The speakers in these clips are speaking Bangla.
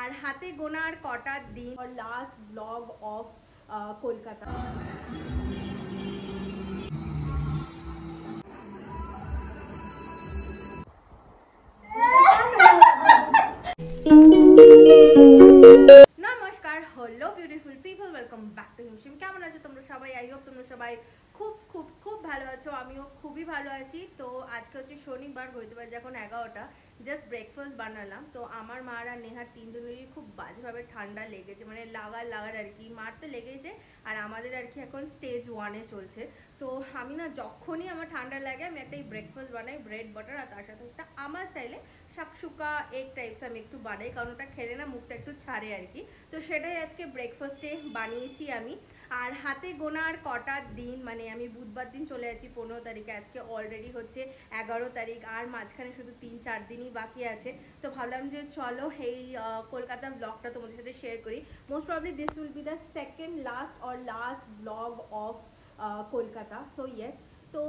আর হাতে গোনার কটার দিন লাস্ট ব্লগ অফ কলকাতা। নমস্কার, hello beautiful people, welcome back to Himshim. কেমন আছো তোমরা সবাই? আই হোপ তোমরা সবাই খুব খুব খুব ভালো আছো। আমিও খুবই ভালো আছি। তো আজকে হচ্ছে শনিবার, হইতে পারে এখন 11টা। জাস্ট ব্রেকফাস্ট বানালাম। তো আমার মার আর নেহার তিনজনেরই খুব বাজেভাবে ঠান্ডা লেগেছে, মানে লাগার আর কি। মার তো লেগেছে, আর আমাদের আর কি এখন স্টেজ 1-এ চলছে। তো আমি না, যখনই আমার ঠান্ডা লাগে আমি একটা ব্রেকফাস্ট বানাই, ব্রেড বাটার, আর তার সাথে একটা আমার স্টাইলে শাকসুকা এগ টাইপস আমি একটু বানাই, কারণ ওটা খেলে না মুখটা একটু ছাড়ে আর কি। তো সেটাই আজকে ব্রেকফাস্টে বানিয়েছি আমি। আর হাতে গোনার কটার দিন, মানে আমি বুধবার দিন চলে যাচ্ছি 15 তারিখে। আজকে অলরেডি হচ্ছে 11 তারিখ, আর মাঝখানে শুধু 3-4 দিনই বাকি আছে। তো ভাবলাম যে চলো এই কলকাতা ব্লগটা তোমাদের সাথে শেয়ার করি। Most probably this will be the second last blog of Kolkata. So yes, তো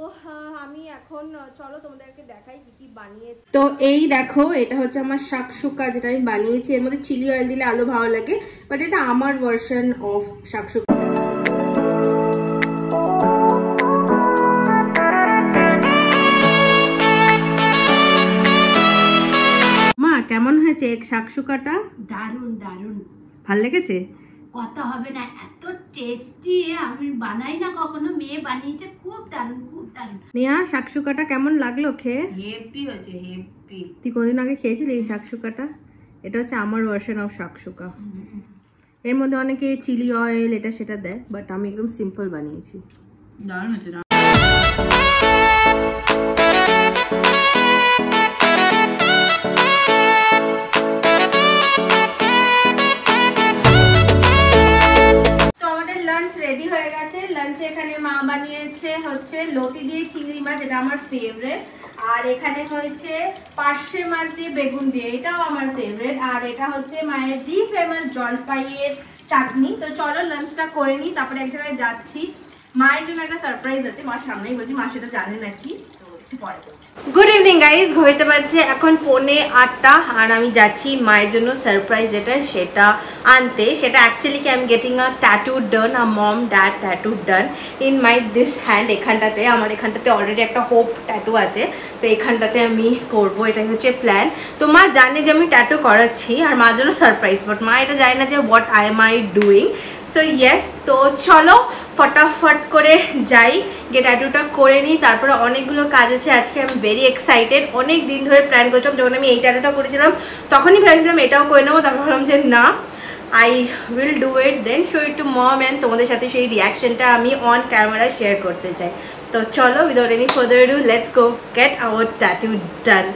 আমি এখন চলো তোমাদেরকে দেখাই কি কি বানিয়েছি। তো এই দেখো, এটা হচ্ছে আমার শাকসুকা, যেটা আমি বানিয়েছি। এর মধ্যে চিলি অয়েল দিলে আলো ভালো লাগে, বাট এটা আমার ভার্সন অফ শাকসুকা। মা, কেমন হয়েছে শাকসুকাটা? দারুণ দারুণ, ভাল লেগেছে? কথা হবে না, এত টেস্টি। আমি বানাই না কখনো, মেয়ে বানিয়েছে, খুব দারুণ খুব দারুণ। নেহা, শাকসুকাটা কেমন লাগলো খেয়ে? হেপি হচ্ছে, হেপি। তুই কোনদিন আগে খেয়েছিলি এই শাকসুকাটা? এটা হচ্ছে আমার ভার্সন অফ শাকসুকা। এর মধ্যে অনেকে চিলি অয়েল এটা সেটা দেয়, বাট আমি একদম সিম্পল বানিয়েছি। দারুণ হচ্ছে। রেডি হয়ে গেছে। লাঞ্চে এখানে মা বানিয়েছে হচ্ছে লতি দিয়ে চিংড়ি মাছ, এটা আমার ফেভারিট। আর এখানে হয়েছে পার্শে মাছ দিয়ে বেগুন দিয়ে, এটাও আমার ফেভারিট। আর এটা হচ্ছে মায়ের দি ফেমাস জলপাইয়ের চাটনি। তো চলো লাঞ্চটা করে নিই, তারপরে এক জায়গায় যাচ্ছি। মায়ের জন্য একটা সারপ্রাইজ আছে, মার সামনেই বলছি, মা সেটা জানে নাকি, তো একটু পরে বলছি। গুড ইভিনিং গাইজ, ঘড়িতে বাজছে এখন 7:45, আর আমি যাচ্ছি মায়ের জন্য সারপ্রাইজ যেটা সেটা আনতে। সেটা অ্যাকচুয়ালি কি, I am getting a tattoo done, a mom dad tattoo done in my this hand. এখানটাতে আমার এখানটাতে অলরেডি একটা হোপ ট্যাটু আছে, তো এখানটাতে আমি করব, এটাই হচ্ছে প্ল্যান। তো মা জানে যে আমি ট্যাটু করাচ্ছি, আর মার জন্য সারপ্রাইজ, বাট মা এটা জানে না যে what I am I doing. So yes, তো চলো ফটাফট করে যাই, গিয়ে ট্যাটুটা করে নিই। তারপরে অনেকগুলো কাজ আছে আজকে, আমি ভেরি এক্সাইটেড। অনেক দিন ধরে প্ল্যান করছিলাম, যখন আমি এই ট্যাটুটা করেছিলাম তখনই ভেবেছিলাম এটাও করে নেবো। তারপর ভাবলাম যে না, I will do it, then show it to mom, and তোমাদের সাথে সেই রিয়াকশনটা আমি অন ক্যামেরা শেয়ার করতে চাই। তো চলো, without any further ado, let's go gate hour tattoo done.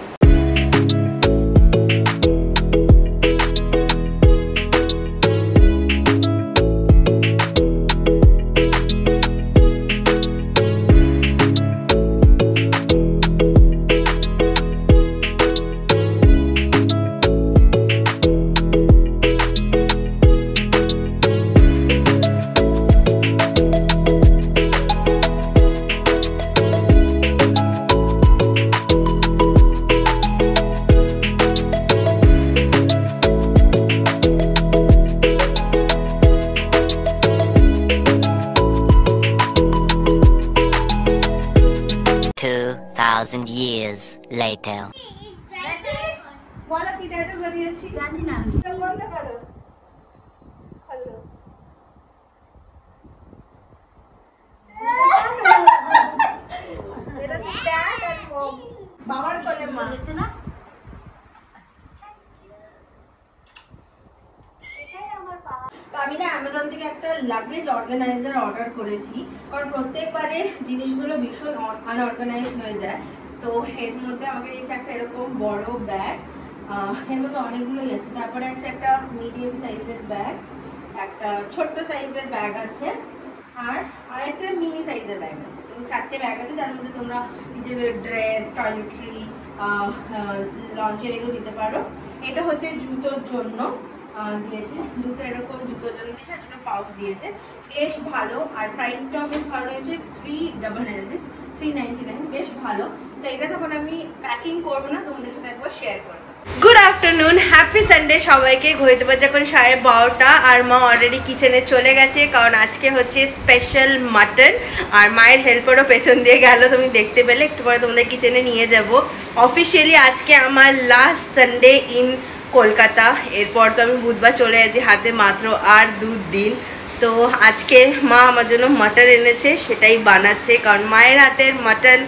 years later. বলো কি ট্যাটু করিয়েছি? জানি না। বন্ধ করো। হ্যালো, এটা তো ড্যাড আর মম, বাবার কোলে মা বলেছে না। আমি না অ্যামাজন থেকে একটা লাগেজ অর্গানাইজার অর্ডার করেছি, কারণ প্রত্যেকবারে জিনিসগুলো ভীষণ আনঅর্গানাইজ হয়ে যায়। তো এর মধ্যে আমাকে দিয়েছে একটা এরকম বড় ব্যাগ, এর মধ্যে অনেকগুলোই আছে। তারপরে আছে একটা মিডিয়াম সাইজের ব্যাগ, একটা ছোট্ট সাইজের ব্যাগ আছে, আর আরেকটা মিনি সাইজের ব্যাগ আছে। 4টে ব্যাগ আছে, যার মধ্যে তোমরা নিজেদের ড্রেস, টয়লেট্রি, লঞ্চের এগুলো দিতে পারো। এটা হচ্ছে জুতোর জন্য দিয়েছে, দুটো এরকম জুতোর জন্য দিয়েছে, আর দুটো পাউচ দিয়েছে, বেশ ভালো। আর প্রাইসটাও বেশ ভালো রয়েছে, 399, বেশ ভালো। তো এটা যখন আমি প্যাকিং করবো না, তোমাদের সাথে একবার শেয়ার করবো। গুড আফটারনুন, হ্যাপি সানডে সবাইকে। ঘড়িতে বাজে এখন 12:30 আর মা অলরেডি কিচেনে চলে গেছে, কারণ আজকে হচ্ছে স্পেশাল মাটন। আর মায়ের হেল্পারও পেছন দিয়ে গেল, তুমি দেখতে পেলে। একটু পরে তোমাদের কিচেনে নিয়ে যাব। অফিসিয়ালি আজকে আমার লাস্ট সানডে ইন কলকাতা। এরপর তো আমি বুধবার চলে যাচ্ছি, হাতে মাত্র আর 2 দিন। তো আজকে মা আমার জন্য মাটন এনেছে, সেটাই বানাচ্ছে। কারণ মায়ের হাতের মাটন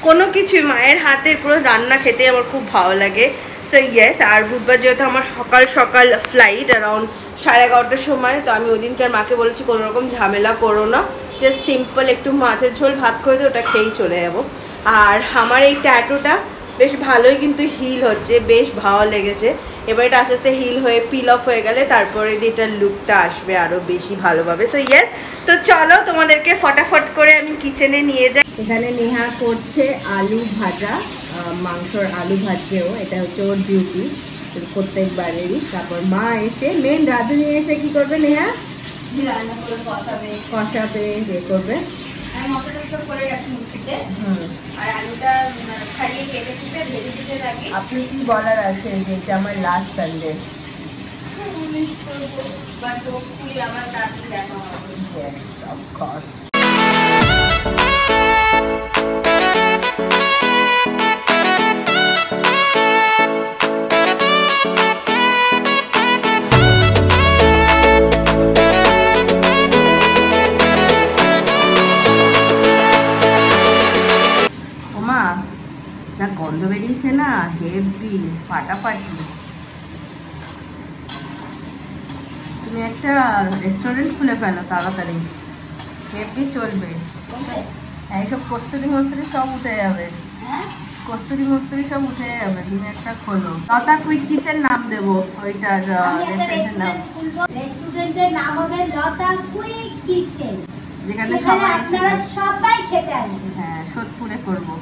কোনো কিছুই, মায়ের হাতের পুরো রান্না খেতে আমার খুব ভালো লাগে। সো ইয়েস, আর বুধবার যেহেতু আমার সকাল সকাল ফ্লাইট অ্যারাউন্ড 11:30টার সময়, তো আমি ওই দিনকে আর মাকে বলেছি কোনো রকম ঝামেলা করো না, জাস্ট সিম্পল একটু মাছের ঝোল ভাত করে দিয়ে ওটা খেয়েই চলে যাবো। আর আমার এই ট্যাটুটা বেশ ভালোই কিন্তু হিল হচ্ছে, বেশ ভালো লেগেছে। এবার এটা আস্তে আস্তে হিল হয়ে পিল অফ হয়ে গেলে তারপরে এটার লুকটা আসবে আরও বেশি ভালোভাবে। সো ইয়েস, তো চলো তোমাদেরকে ফটাফট করে আমি কিচেনে নিয়ে যাই। এখানে নেহা করছে আলু ভাজা, মাংসর আলু ভাজছেও, এটা হচ্ছে ওর ডিউটি প্রত্যেকবারেরই। তারপর মা এসে, মেন রাঁধুনি এসে কি করবে নেহা? কষাবে, ইয়ে করবে। আপনি কি বলার আছে যে এটা আমার লাস্ট সানডে? যা গন্ধ বেরিয়েছে না, হেভি ফাটাফাটি। তুমি একটা রেস্টুরেন্ট খুলে ফেলো তাড়াতাড়ি, হেভি চলবে। এইসব কস্তুরি মস্তুরি সব উঠে যাবে, কস্তুরি মস্তুরি সব উঠে যাবে। তুমি একটা খোলো, লতা কুইক কিচেন নাম দেবো ওইটার, রেস্টুরেন্টের নাম। রেস্টুরেন্টের নাম হবে লতা কুইক কিচেন, যেখানে সবাই খেতে আসবে। হ্যাঁ, সোদপুরে করবো।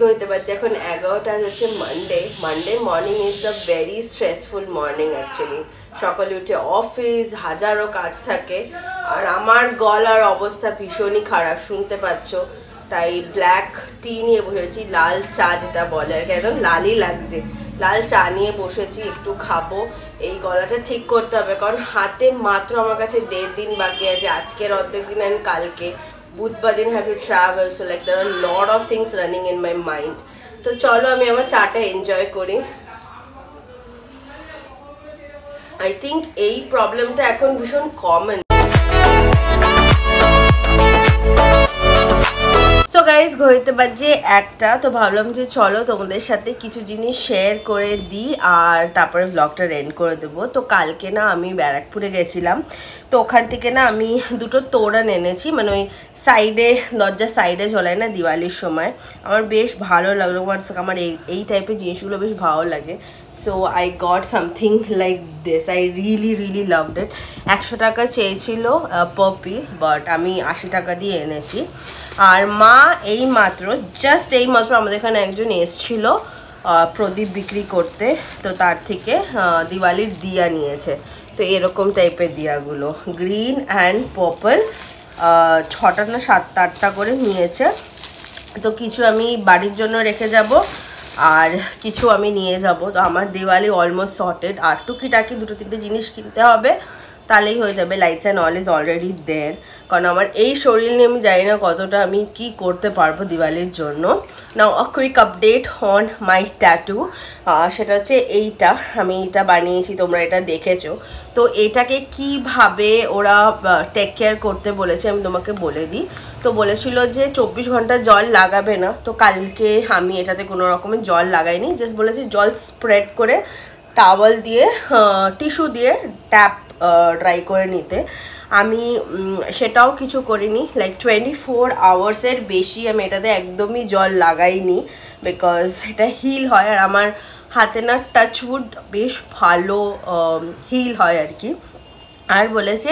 ঘুরতে পারছি এখন 11টা, হচ্ছে Monday morning is a very stressful morning actually. সকালে উঠে অফিস, হাজারো কাজ থাকে, আর আমার গলার অবস্থা ভীষণই খারাপ, শুনতে পাচ্ছ। তাই ব্ল্যাক টি নিয়ে বসেছি, লাল চা যেটা বলে আর কি, একদম লালই লাগছে। লাল চা নিয়ে বসেছি, একটু খাবো। এই গলাটা ঠিক করতে হবে, কারণ হাতে মাত্র আমার কাছে 1.5 দিন বাকি আছে। আজকের অর্ধেক দিন আর কালকে বুধবার দিন have to travel. So like there are lot of things running in my mind. তো চলো আমি আমার চাটা এনজয় করি। আই থিঙ্ক এই প্রবলেমটা এখন ভীষণ কমন। সো গাইজ, ঘড়িতে বাজে 1টা, তো ভাবলাম যে চলো তোমাদের সাথে কিছু জিনিস শেয়ার করে দিই আর তারপরে ব্লগটা এন্ড করে দেবো। তো কালকে না আমি ব্যারাকপুরে গেছিলাম, তো ওখান থেকে না আমি 2টো তোড়া এনেছি, মানে ওই সাইডে, দরজার সাইডে ঝোলায় না দিওয়ালির সময়। আমার বেশ ভালো লাগলো, আমার এই টাইপের জিনিসগুলো বেশ ভালো লাগে। So I got something like this, I really loved it. 100 টাকা চেয়েছিল পার পিস, বাট আমি 80 টাকা দিয়ে এনেছি। আর মা জাস্ট এই মাত্র আমাদের এখানে একজন এসছিল প্রদীপ বিক্রি করতে, তো তার থেকে দিওয়ালির দিয়া নিয়েছে। তো এরকম টাইপের দিয়াগুলো গ্রিন অ্যান্ড পার্পল, 6টা না 7টা 8টা করে নিয়েছে। তো কিছু আমি বাড়ির জন্য রেখে যাব আর কিছু আমি নিয়ে যাব। তো আমার দিওয়ালি অলমোস্ট সর্টেড, আর টুকিটাকি 2-3টে জিনিস কিনতে হবে, তাহলেই হয়ে যাবে। Lights and all is already there. কারণ আমার এই শরীর নিয়ে আমি জানি না কতটা আমি কি করতে পারবো দিওয়ালির জন্য। Now a quick update on my tattoo. সেটা হচ্ছে আমি এইটা বানিয়েছি, তোমরা এটা দেখেছো। তো এটাকে কিভাবে ওরা টেক কেয়ার করতে বলেছে আমি তোমাকে বলে দিই। তো বলেছিল যে 24 ঘন্টা জল লাগাবে না, তো কালকে আমি এটাতে কোনো রকমের জল লাগাইনি, জাস্ট বলেছি জল স্প্রেড করে টাওয়াল দিয়ে টিস্যু দিয়ে ট্যাপ ড্রাই করে নিতে। আমি সেটাও কিছু করিনি, লাইক 24 আওয়ার্সের বেশি আমি এটাতে একদমই জল লাগাইনি, বিকজ এটা হিল হয় আর আমার হাতে না টাচউড বেশ ভালো হিল হয় আর কি। আর বলেছে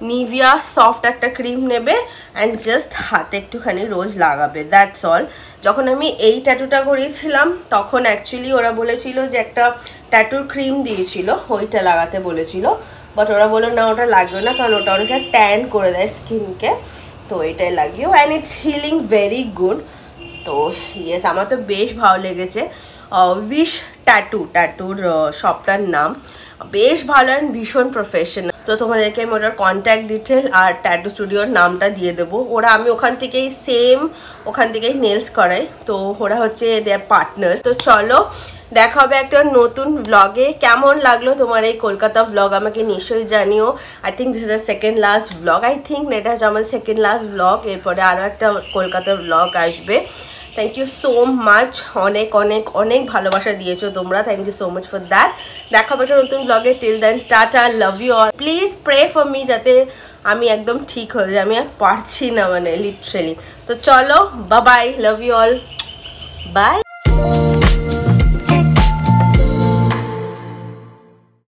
নিভিয়া সফট একটা ক্রিম নেবে অ্যান্ড জাস্ট হাতে একটুখানি রোজ লাগাবে, দ্যাটস অল। যখন আমি এই ট্যাটুটা করিয়েছিলাম তখন অ্যাকচুয়ালি ওরা বলেছিল যে একটা ট্যাটুর ক্রিম দিয়েছিল, ওইটা লাগাতে বলেছিল, বাট ওরা বললো না ওটা লাগবে না, কারণ ওটা অনেকটা ট্যান করে দেয় স্কিনকে, তো এটাই লাগিও and it's healing very good. তো ইয়েস, আমার তো বেশ ভালো লেগেছে। উইশ ট্যাটুর শপটার নাম, বেশ ভালো অ্যান্ড ভীষণ প্রফেশনাল। তো তোমাদেরকে আমি ওটার কন্ট্যাক্ট ডিটেল আর ট্যাটু স্টুডিওর নামটা দিয়ে দেবো। আমি ওখান থেকেই নেলস করাই, তো ওরা হচ্ছে দেয়ার পার্টনার্স। তো চলো দেখা হবে একটা নতুন ভ্লগে। কেমন লাগলো তোমার এই কলকাতা ভ্লগ আমাকে নিশ্চয়ই জানিও। I think this is the second last vlog, এটা হচ্ছে আমার সেকেন্ড লাস্ট ভ্লগ, এরপরে আরও একটা কলকাতার ভ্লগ আসবে। থ্যাংক ইউ সো মাচ, অনেক অনেক অনেক ভালোবাসা দিয়েছো তোমরা, thank you so much for that. দেখা হবে একটা নতুন ব্লগে, till then tata, love you all. Please pray for me যাতে আমি একদম ঠিক হয়ে যাই, আমি আর পারছি না মানে লিটারেলি। তো চলো, bye bye, love you all, by.